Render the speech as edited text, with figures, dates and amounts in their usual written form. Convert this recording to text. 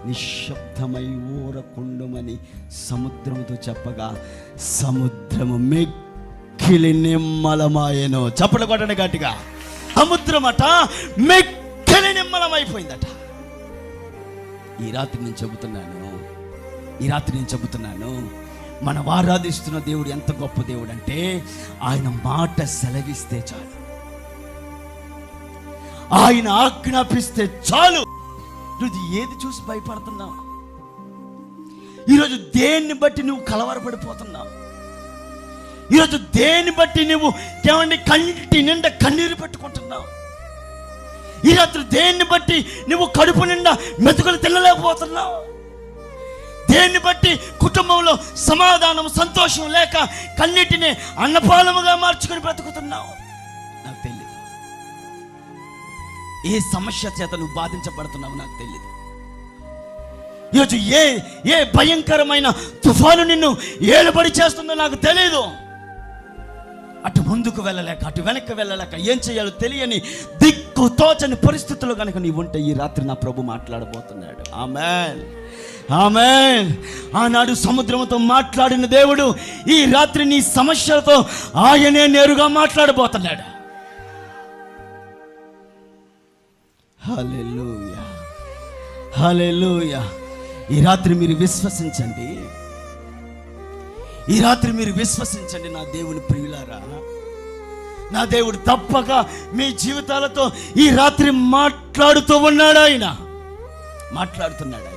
నిశ్శబ్దమై ఊరకుండుమని సముద్రముతో చెప్పగా సముద్రము మెక్కిలి నిమ్మలమాయెను. చప్పట్లు కొట్టండి గట్టిగా. సముద్రమట మెక్కిలి నిమ్మలమైపోయిందట. ఈ రాత్రి నేను చెబుతున్నాను, మనం ఆరాధిస్తున్న దేవుడు ఎంత గొప్ప దేవుడు అంటే, ఆయన మాట సెలవిస్తే చాలు, ఆయన ఆజ్ఞాపిస్తే చాలు. ఈరోజు ఏది చూసి భయపడుతున్నావు? ఈరోజు దేన్ని బట్టి నువ్వు కలవరపడిపోతున్నావు? ఈరోజు దేన్ని బట్టి నువ్వు కేవలం కంటి నిండా కన్నీరు పెట్టుకుంటున్నావు? ఈ రాత్రి దేన్ని బట్టి నువ్వు కడుపు నిండా మెతుకులు తినలేకపోతున్నావు? దేన్ని బట్టి కుటుంబంలో సమాధానం, సంతోషం లేక కన్నిటిని అన్నపాలముగా మార్చుకొని బ్రతుకుతున్నావు? నాకు తెలియదు. ఏ సమస్య చేత నువ్వు బాధించబడుతున్నావు నాకు తెలియదు. ఈరోజు ఏ భయంకరమైన తుఫాను నిన్ను ఏలుబడి చేస్తుందో నాకు తెలియదు. అటు ముందుకు వెళ్ళలేక, అటు వెనక్కి వెళ్ళలేక, ఏం చేయాలో తెలియని దిక్కు తోచని పరిస్థితుల్లో కనుక నీవు ఉంటే, ఈ రాత్రి నా ప్రభు మాట్లాడబోతున్నాడు. ఆమేన్, ఆమేన్. ఆనాడు సముద్రంతో మాట్లాడిన దేవుడు ఈ రాత్రి నీ సమస్యలతో ఆయనే నేరుగా మాట్లాడబోతున్నాడు. హల్లెలూయా, హల్లెలూయా. ఈ రాత్రి మీరు విశ్వసించండి, ఈ రాత్రి మీరు విశ్వసించండి. నా దేవుని ప్రియులారా, నా దేవుడు తప్పక మీ జీవితాలతో ఈ రాత్రి మాట్లాడుతూ ఉన్నాడు. ఆయన మాట్లాడుతున్నాడు.